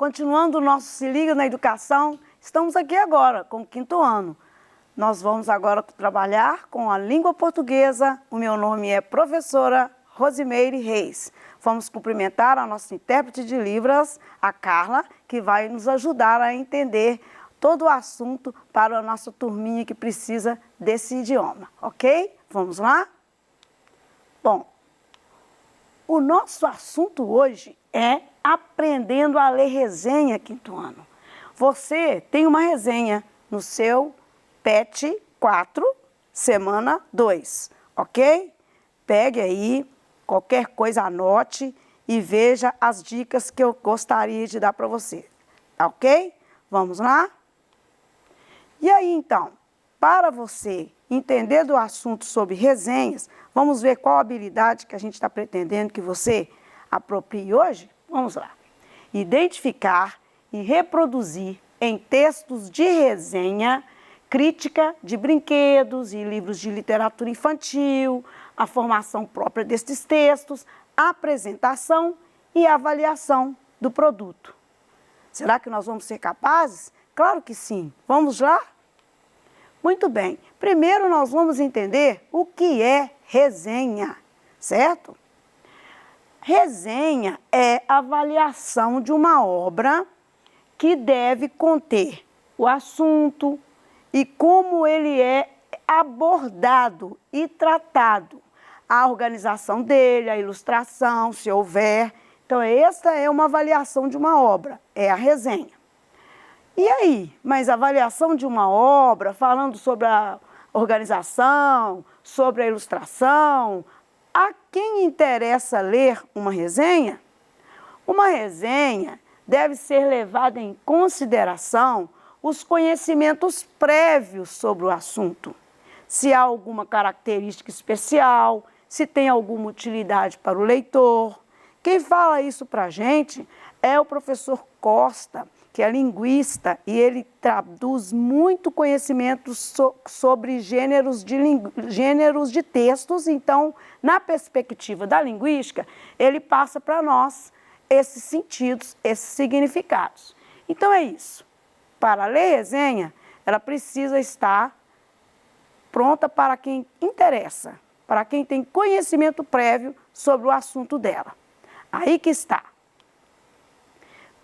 continuando o nosso Se Liga na Educação, estamos aqui agora com o 5º ano. Nós vamos agora trabalhar com a língua portuguesa. O meu nome é professora Rosimeire Reis. Vamos cumprimentar a nossa intérprete de Libras, a Carla, que vai nos ajudar a entender todo o assunto para a nossa turminha que precisa desse idioma, ok? Vamos lá? Bom, o nosso assunto hoje é aprendendo a ler resenha, 5º ano. Você tem uma resenha no seu PET 4, semana 2, ok? Pegue aí, qualquer coisa anote e veja as dicas que eu gostaria de dar para você, ok? Vamos lá? E aí, então, para você entender do assunto sobre resenhas, vamos ver qual habilidade que a gente está pretendendo que você aproprie hoje? Vamos lá. Identificar e reproduzir em textos de resenha, crítica de brinquedos e livros de literatura infantil, a formação própria destes textos, a apresentação e avaliação do produto. Será que nós vamos ser capazes? Claro que sim. Vamos lá? Muito bem. Primeiro nós vamos entender o que é resenha, certo? Resenha é a avaliação de uma obra que deve conter o assunto e como ele é abordado e tratado, a organização dele, a ilustração, se houver. Então, esta é uma avaliação de uma obra, é a resenha. E aí, mas a avaliação de uma obra, falando sobre a organização, sobre a ilustração, a quem interessa ler uma resenha? Uma resenha deve ser levada em consideração os conhecimentos prévios sobre o assunto. Se há alguma característica especial, se tem alguma utilidade para o leitor. Quem fala isso para a gente é o professor Costa, que é linguista, e ele traduz muito conhecimento sobre gêneros de textos. Então, na perspectiva da linguística, ele passa para nós esses sentidos, esses significados. Então, é isso. Para ler resenha, ela precisa estar pronta para quem interessa, para quem tem conhecimento prévio sobre o assunto dela. Aí que está.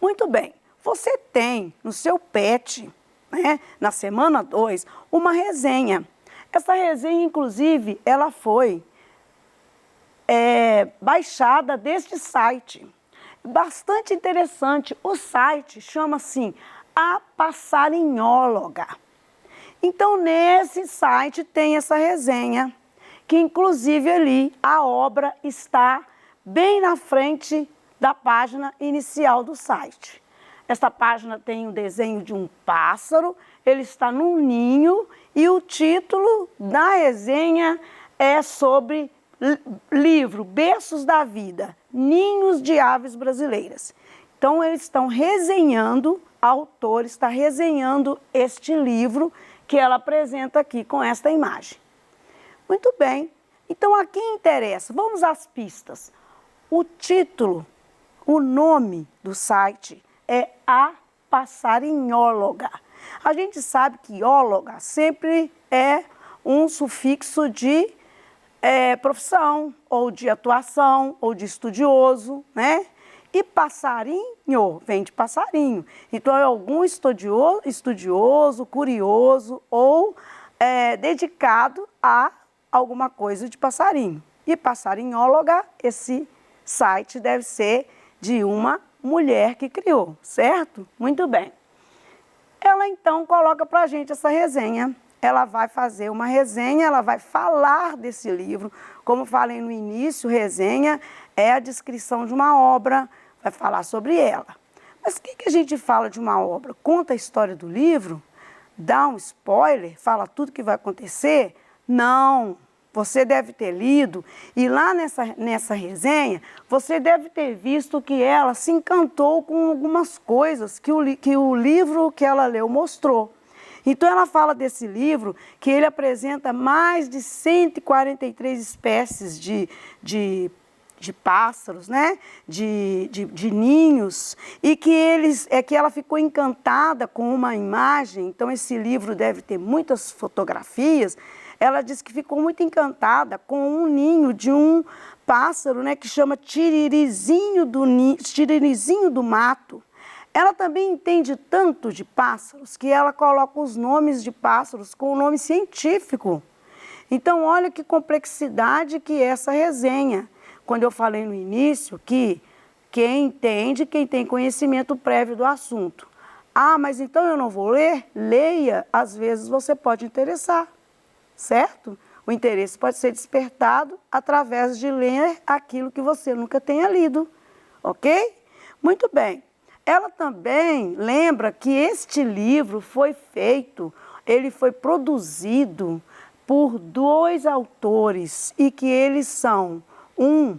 Muito bem. Você tem no seu PET, né, na semana 2, uma resenha. Essa resenha, inclusive, ela foi baixada deste site. Bastante interessante. O site chama assim A Passarinhóloga. Então, nesse site tem essa resenha, que inclusive ali a obra está bem na frente da página inicial do site. Esta página tem um desenho de um pássaro, ele está num ninho e o título da resenha é sobre livro Berços da Vida, Ninhos de Aves Brasileiras. Então, eles estão resenhando, a autora está resenhando este livro que ela apresenta aqui com esta imagem. Muito bem. Então, a quem interessa? Vamos às pistas. O título, o nome do site é A Passarinhóloga. A gente sabe que óloga sempre é um sufixo de profissão, ou de atuação, ou de estudioso, né? E passarinho vem de passarinho. Então, é algum estudioso, curioso ou dedicado a alguma coisa de passarinho. E passarinhóloga, esse site deve ser de uma mulher que criou, certo? Muito bem. Ela então coloca para a gente essa resenha. Ela vai fazer uma resenha, ela vai falar desse livro. Como falei no início, resenha é a descrição de uma obra, vai falar sobre ela. Mas o que a gente fala de uma obra? Conta a história do livro? Dá um spoiler? Fala tudo que vai acontecer? Não. Você deve ter lido e lá nessa resenha, você deve ter visto que ela se encantou com algumas coisas que o livro que ela leu mostrou. Então, ela fala desse livro que ele apresenta mais de 143 espécies de de pássaros, né? De ninhos, e que ela ficou encantada com uma imagem. Então esse livro deve ter muitas fotografias. Ela disse que ficou muito encantada com um ninho de um pássaro, né, que chama tiririzinho do mato. Ela também entende tanto de pássaros que ela coloca os nomes de pássaros com o nome científico. Então, olha que complexidade que é essa resenha. Quando eu falei no início que quem entende, quem tem conhecimento prévio do assunto. Ah, mas então eu não vou ler? Leia, às vezes você pode interessar, certo? O interesse pode ser despertado através de ler aquilo que você nunca tenha lido, ok? Muito bem. Ela também lembra que este livro foi feito, ele foi produzido por 2 autores e que eles são um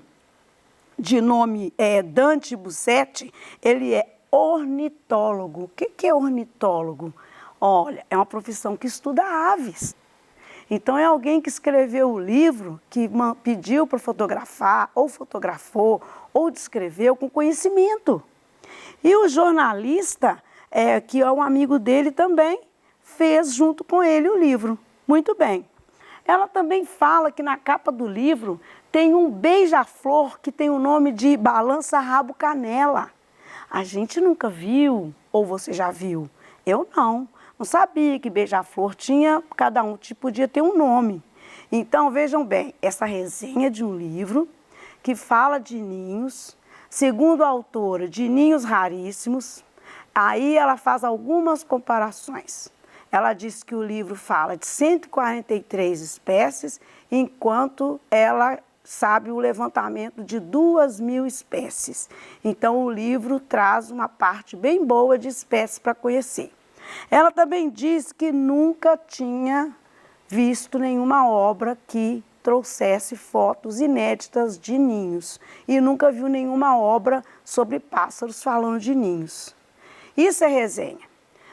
de nome Dante Buzzati, ele é ornitólogo. O que é ornitólogo? Olha, é uma profissão que estuda aves. Então é alguém que escreveu o livro, que pediu para fotografar, ou fotografou, ou descreveu com conhecimento. E o jornalista, que é um amigo dele também, fez junto com ele o livro. Muito bem. Ela também fala que na capa do livro tem um beija-flor que tem o nome de Balança Rabo Canela. A gente nunca viu, ou você já viu? Eu não. Não sabia que beija-flor tinha, cada um podia ter um nome. Então, vejam bem, essa resenha de um livro que fala de ninhos, segundo a autora, de ninhos raríssimos. Aí ela faz algumas comparações. Ela diz que o livro fala de 143 espécies, enquanto ela sabe o levantamento de 2.000 espécies. Então, o livro traz uma parte bem boa de espécies para conhecer. Ela também diz que nunca tinha visto nenhuma obra que trouxesse fotos inéditas de ninhos e nunca viu nenhuma obra sobre pássaros falando de ninhos. Isso é resenha,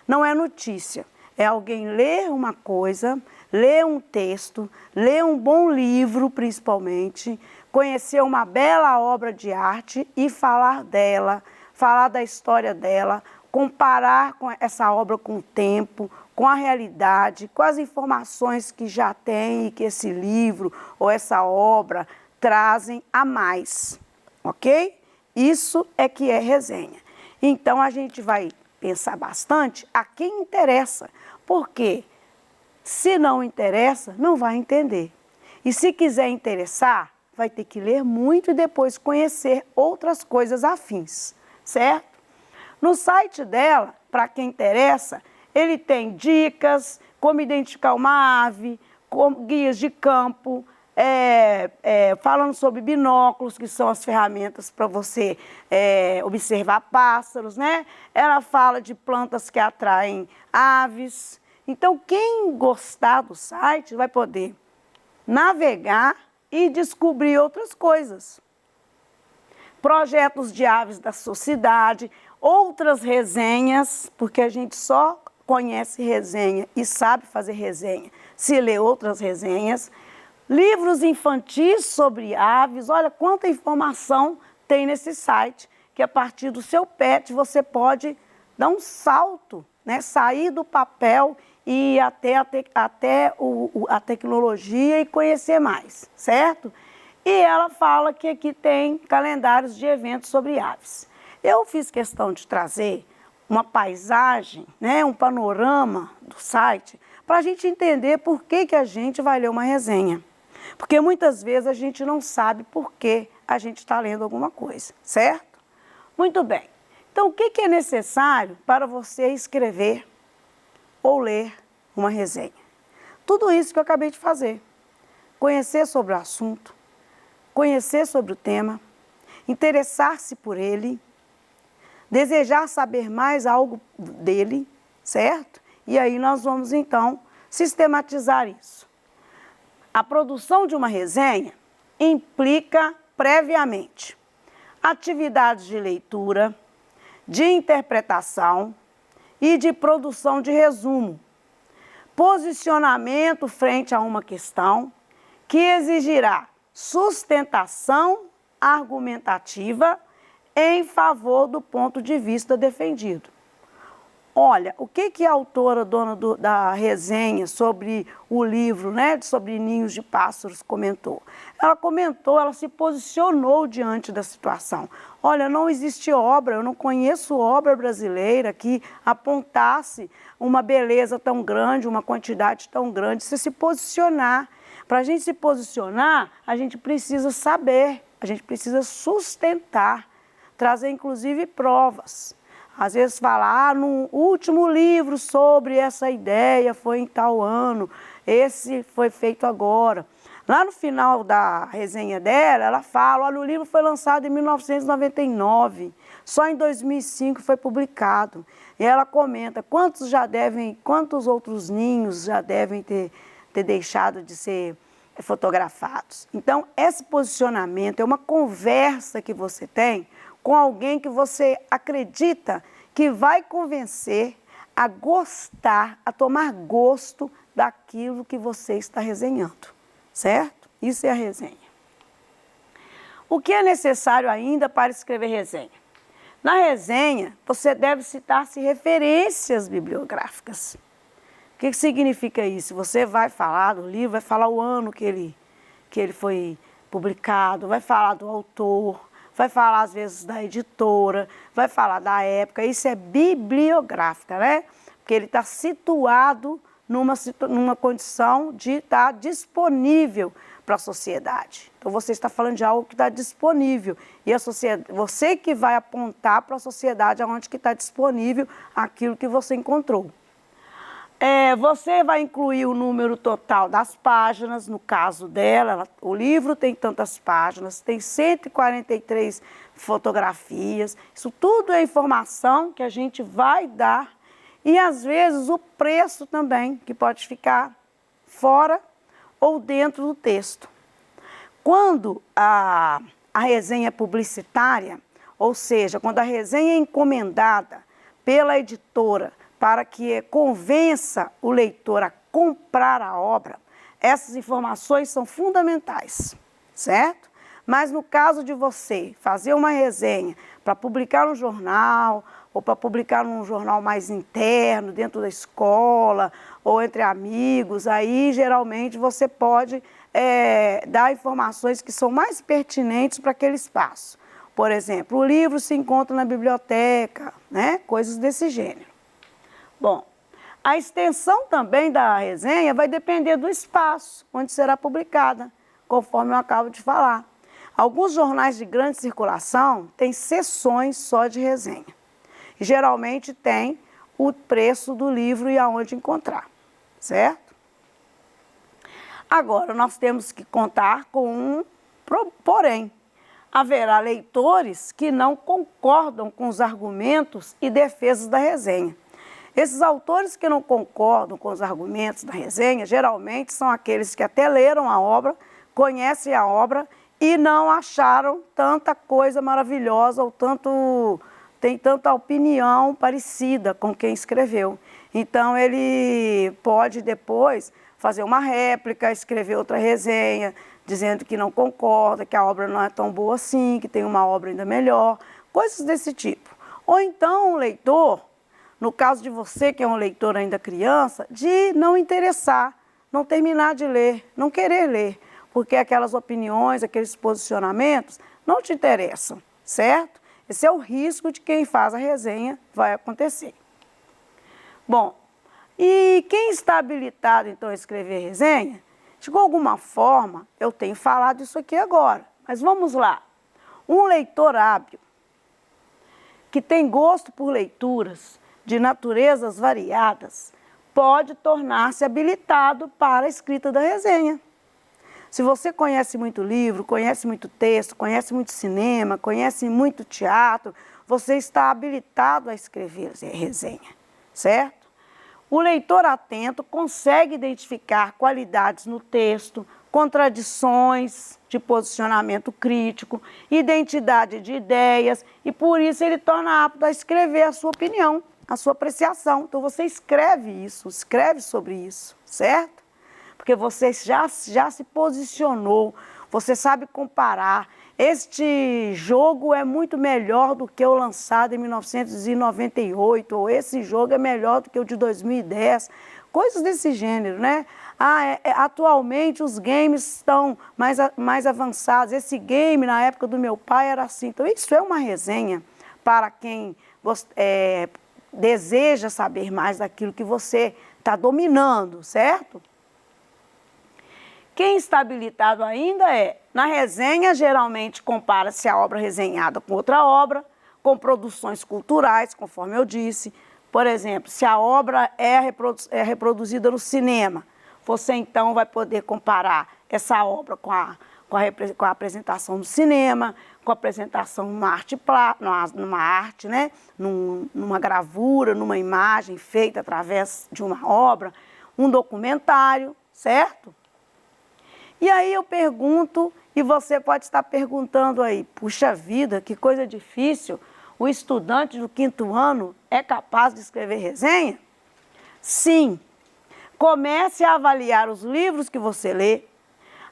não é notícia. É alguém ler uma coisa, ler um texto, ler um bom livro principalmente, conhecer uma bela obra de arte e falar dela, falar da história dela, comparar com essa obra com o tempo, com a realidade, com as informações que já tem e que esse livro ou essa obra trazem a mais, ok? Isso é que é resenha. Então a gente vai pensar bastante a quem interessa, porque se não interessa, não vai entender. E se quiser interessar, vai ter que ler muito e depois conhecer outras coisas afins, certo? No site dela, para quem interessa, ele tem dicas, como identificar uma ave, guias de campo, falando sobre binóculos, que são as ferramentas para você observar pássaros, né? Ela fala de plantas que atraem aves. Então, quem gostar do site vai poder navegar e descobrir outras coisas. Projetos de aves da sua cidade, outras resenhas, porque a gente só conhece resenha e sabe fazer resenha se lê outras resenhas. Livros infantis sobre aves, olha quanta informação tem nesse site, que a partir do seu pet você pode dar um salto, né? Sair do papel e ir até a tecnologia e conhecer mais, certo? E ela fala que aqui tem calendários de eventos sobre aves. Eu fiz questão de trazer uma paisagem, né, um panorama do site, para a gente entender por que a gente vai ler uma resenha. Porque muitas vezes a gente não sabe por que a gente está lendo alguma coisa, certo? Muito bem. Então, o que é necessário para você escrever ou ler uma resenha? Tudo isso que eu acabei de fazer. Conhecer sobre o assunto, conhecer sobre o tema, interessar-se por ele, desejar saber mais algo dele, certo? E aí nós vamos, então, sistematizar isso. A produção de uma resenha implica previamente atividades de leitura, de interpretação e de produção de resumo, posicionamento frente a uma questão que exigirá sustentação argumentativa em favor do ponto de vista defendido. Olha, o que a autora, dona da resenha sobre o livro, né, sobre Ninhos de Pássaros, comentou? Ela se posicionou diante da situação. Olha, não existe obra, eu não conheço obra brasileira que apontasse uma beleza tão grande, uma quantidade tão grande. Você se posicionar. Para a gente se posicionar, a gente precisa saber, a gente precisa sustentar, trazer inclusive provas. Às vezes falar, no último livro sobre essa ideia foi em tal ano, esse foi feito agora. Lá no final da resenha dela, ela fala, olha, o livro foi lançado em 1999, só em 2005 foi publicado. E ela comenta quantos outros ninhos já devem ter deixado de ser fotografados. Então, esse posicionamento é uma conversa que você tem com alguém que você acredita que vai convencer a gostar, a tomar gosto daquilo que você está resenhando, certo? Isso é a resenha. O que é necessário ainda para escrever resenha? Na resenha, você deve citar-se referências bibliográficas. O que significa isso? Você vai falar do livro, vai falar o ano que ele foi publicado, vai falar do autor, vai falar às vezes da editora, vai falar da época. Isso é bibliográfica, né? Porque ele está situado numa condição de estar disponível para a sociedade. Então você está falando de algo que está disponível e a sociedade, você que vai apontar para a sociedade aonde que está disponível aquilo que você encontrou. Você vai incluir o número total das páginas, no caso dela, o livro tem tantas páginas, tem 143 fotografias, isso tudo é informação que a gente vai dar e às vezes o preço também, que pode ficar fora ou dentro do texto. Quando a resenha é publicitária, ou seja, quando a resenha é encomendada pela editora, para que convença o leitor a comprar a obra, essas informações são fundamentais, certo? Mas no caso de você fazer uma resenha para publicar no jornal, ou para publicar num jornal mais interno, dentro da escola, ou entre amigos, aí geralmente você pode dar informações que são mais pertinentes para aquele espaço. Por exemplo, o livro se encontra na biblioteca, né? Coisas desse gênero. Bom, a extensão também da resenha vai depender do espaço onde será publicada, conforme eu acabo de falar. Alguns jornais de grande circulação têm seções só de resenha. E geralmente tem o preço do livro e aonde encontrar, certo? Agora, nós temos que contar com um porém. Haverá leitores que não concordam com os argumentos e defesas da resenha. Esses autores que não concordam com os argumentos da resenha, geralmente são aqueles que até leram a obra, conhecem a obra e não acharam tanta coisa maravilhosa ou tem tanta opinião parecida com quem escreveu. Então ele pode depois fazer uma réplica, escrever outra resenha, dizendo que não concorda, que a obra não é tão boa assim, que tem uma obra ainda melhor, coisas desse tipo. Ou então o leitor, no caso de você que é um leitor ainda criança, de não interessar, não terminar de ler, não querer ler, porque aquelas opiniões, aqueles posicionamentos não te interessam, certo? Esse é o risco de quem faz a resenha vai acontecer. Bom, e quem está habilitado então a escrever resenha, de alguma forma, eu tenho falado isso aqui agora, mas vamos lá. Um leitor hábil, que tem gosto por leituras de naturezas variadas, pode tornar-se habilitado para a escrita da resenha. Se você conhece muito livro, conhece muito texto, conhece muito cinema, conhece muito teatro, você está habilitado a escrever resenha, certo? O leitor atento consegue identificar qualidades no texto, contradições de posicionamento crítico, identidade de ideias e por isso ele torna apto a escrever a sua opinião, a sua apreciação. Então você escreve isso, escreve sobre isso, certo? Porque você já se posicionou, você sabe comparar este jogo é muito melhor do que o lançado em 1998, ou esse jogo é melhor do que o de 2010, coisas desse gênero, né? Atualmente os games estão mais avançados, esse game na época do meu pai era assim. Então isso é uma resenha para quem deseja saber mais daquilo que você está dominando, certo? Quem está habilitado ainda na resenha, geralmente compara-se a obra resenhada com outra obra, com produções culturais, conforme eu disse. Por exemplo, se a obra é reproduzida no cinema, você então vai poder comparar essa obra com a apresentação no cinema, com a apresentação numa arte, né? Numa gravura, numa imagem feita através de uma obra, um documentário, certo? E aí eu pergunto, e você pode estar perguntando aí, puxa vida, que coisa difícil, o estudante do 5º ano é capaz de escrever resenha? Sim, comece a avaliar os livros que você lê.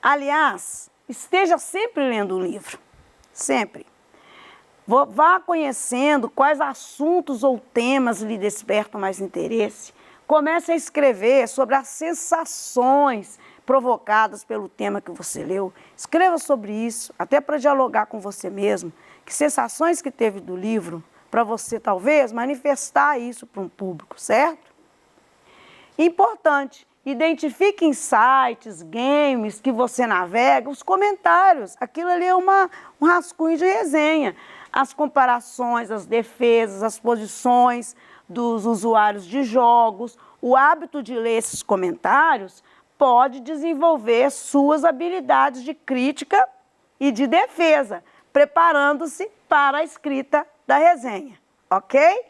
Aliás, esteja sempre lendo um livro, sempre. Vá conhecendo quais assuntos ou temas lhe despertam mais interesse. Comece a escrever sobre as sensações provocadas pelo tema que você leu. Escreva sobre isso, até para dialogar com você mesmo. Que sensações que teve do livro, para você talvez manifestar isso para um público, certo? Importante, identifique em sites, games que você navega, os comentários. Aquilo ali é um rascunho de resenha. As comparações, as defesas, as posições dos usuários de jogos. O hábito de ler esses comentários pode desenvolver suas habilidades de crítica e de defesa, preparando-se para a escrita da resenha, ok?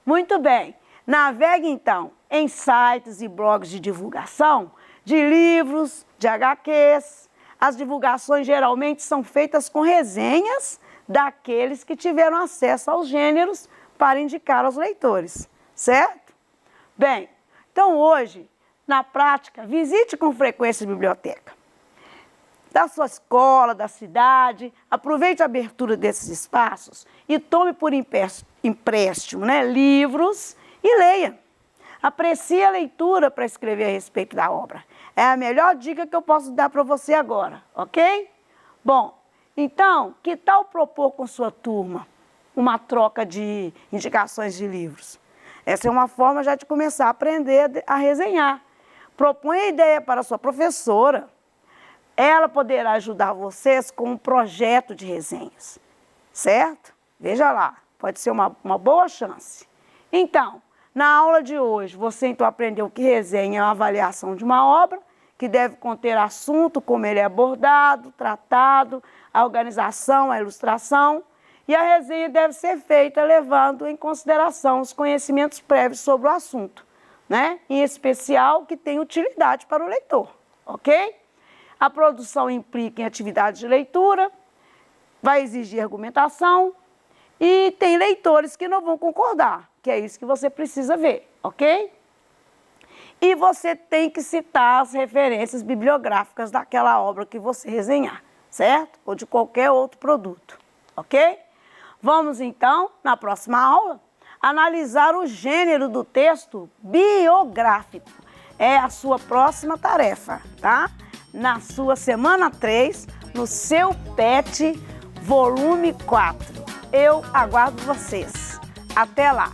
Muito bem. Navegue, então, em sites e blogs de divulgação de livros, de HQs. As divulgações geralmente são feitas com resenhas daqueles que tiveram acesso aos gêneros para indicar aos leitores, certo? Bem, então hoje, na prática, visite com frequência a biblioteca da sua escola, da cidade, aproveite a abertura desses espaços e tome por empréstimo, né, livros e leia. Aprecie a leitura para escrever a respeito da obra. É a melhor dica que eu posso dar para você agora, ok? Bom, então, que tal propor com sua turma uma troca de indicações de livros? Essa é uma forma já de começar a aprender a resenhar. Proponha a ideia para a sua professora. Ela poderá ajudar vocês com um projeto de resenhas, certo? Veja lá, pode ser uma boa chance. Então, na aula de hoje, você então aprendeu que resenha é uma avaliação de uma obra, que deve conter assunto, como ele é abordado, tratado, a organização, a ilustração, e a resenha deve ser feita levando em consideração os conhecimentos prévios sobre o assunto, né? Em especial que tem utilidade para o leitor, ok? A produção implica em atividade de leitura, vai exigir argumentação e tem leitores que não vão concordar, que é isso que você precisa ver, ok? E você tem que citar as referências bibliográficas daquela obra que você resenhar, certo? Ou de qualquer outro produto, ok? Vamos então, na próxima aula, analisar o gênero do texto biográfico. É a sua próxima tarefa, tá? Na sua semana 3, no seu PET, volume 4. Eu aguardo vocês. Até lá!